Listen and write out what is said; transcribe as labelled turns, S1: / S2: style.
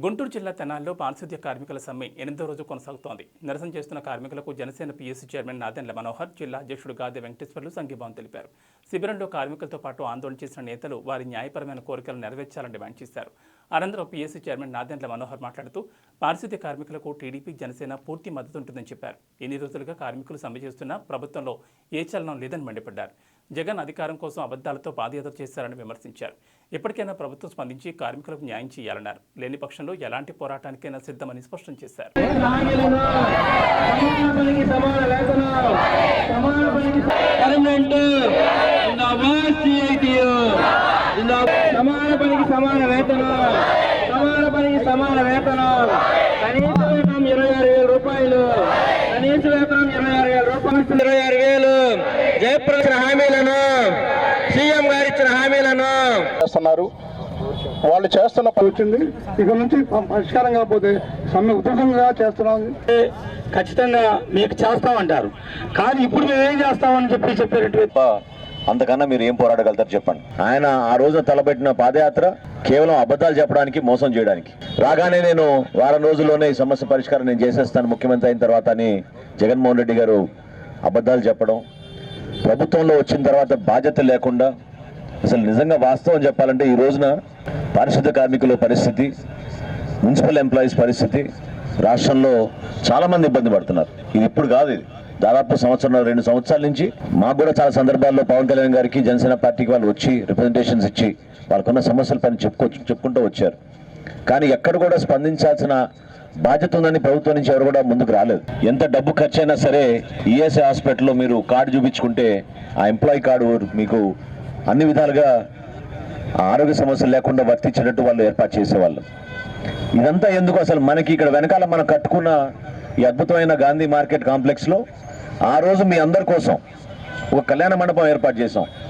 S1: గుంటూరు జిల్లా తెనాలిలో పారిశుద్ధ్య కార్మికుల సమ్మె 8వ రోజు కొనసాగుతోంది. నిరసన చేస్తున్న కార్మికులకు జనసేన పీఎస్సీ చైర్మన్ నాదెండ్ల మనోహర్, జిల్లా అధ్యక్షుడు గాదె వెంకటేశ్వర్లు సంఘీభావం తెలిపారు. శిబిరంలో కార్మికులతో పాటు ఆందోళన చేసిన నేతలు వారి న్యాయపరమైన కోరికలు నెరవేర్చాలని డిమాండ్ చేశారు. అనంతరం పీఎస్సీ చైర్మన్ నాదెండ్ల మనోహర్ మాట్లాడుతూ పారిశుద్ధ్య కార్మికులకు టీడీపీ, జనసేన పూర్తి మద్దతు ఉంటుందని చెప్పారు. ఎన్ని రోజులుగా కార్మికులు సమ్మె చేస్తున్నా ప్రభుత్వంలో ఏ చలనం లేదని మండిపడ్డారు. జగన్ అధికారం కోసం అబద్ధాలతో పాదయాత్ర చేశారని విమర్శించారు. ఇప్పటికైనా ప్రభుత్వం స్పందించి కార్మికులకు న్యాయం చేయాలన్నారు. లేని పక్షంలో ఎలాంటి పోరాటానికైనా సిద్ధమని స్పష్టం చేశారు.
S2: జయప్రద హామీలను సీఎం గారు ఇచ్చిన హామీలను చేస్తున్నారు. వాళ్ళు చేస్తున్న వచ్చింది. ఇక నుంచి పరిష్కారం కాకపోతే సమ్మె ఉధృతంగా చేస్తున్నాం. ఖచ్చితంగా మీకు చేస్తామంటారు, కానీ ఇప్పుడు మేము ఏం చేస్తామని చెప్పారు.
S3: అంతకన్నా మీరు ఏం పోరాడగలుగుతారు చెప్పండి. ఆయన ఆ రోజు తలపెట్టిన పాదయాత్ర కేవలం అబద్ధాలు చెప్పడానికి, మోసం చేయడానికి. రాగానే నేను వారం రోజుల్లోనే ఈ సమస్య పరిష్కారం నేను చేసేస్తాను ముఖ్యమంత్రి అయిన తర్వాత అని జగన్మోహన్ రెడ్డి గారు అబద్ధాలు చెప్పడం, ప్రభుత్వంలో వచ్చిన తర్వాత బాధ్యత లేకుండా, అసలు నిజంగా వాస్తవం చెప్పాలంటే ఈ రోజున పారిశుద్ధ కార్మికుల పరిస్థితి, మున్సిపల్ ఎంప్లాయీస్ పరిస్థితి రాష్ట్రంలో చాలామంది ఇబ్బంది పడుతున్నారు. ఇది ఇప్పుడు కాదు, ఇది దాదాపు 1-2 సంవత్సరాల నుంచి మాకు కూడా చాలా సందర్భాల్లో పవన్ కళ్యాణ్ గారికి, జనసేన పార్టీకి వాళ్ళు వచ్చి రిప్రజెంటేషన్స్ ఇచ్చి వాళ్ళకున్న సమస్యల పైన చెప్పుకుంటూ వచ్చారు. కానీ ఎక్కడ కూడా స్పందించాల్సిన బాధ్యత ఉందని ప్రభుత్వం నుంచి ఎవరు కూడా ముందుకు రాలేదు. ఎంత డబ్బు ఖర్చు అయినా సరే ఈఎస్ఐ హాస్పిటల్లో మీరు కార్డు చూపించుకుంటే ఆ ఎంప్లాయీ కార్డు మీకు అన్ని విధాలుగా ఆరోగ్య సమస్యలు లేకుండా వర్తించేటట్టు వాళ్ళు ఏర్పాటు చేసేవాళ్ళు. ఇదంతా ఎందుకు? అసలు మనకి ఇక్కడ వెనకాల మనం కట్టుకున్న ఈ అద్భుతమైన గాంధీ మార్కెట్ కాంప్లెక్స్లో ఆ రోజు మీ అందరి కోసం ఒక కళ్యాణ మండపం ఏర్పాటు చేశాం.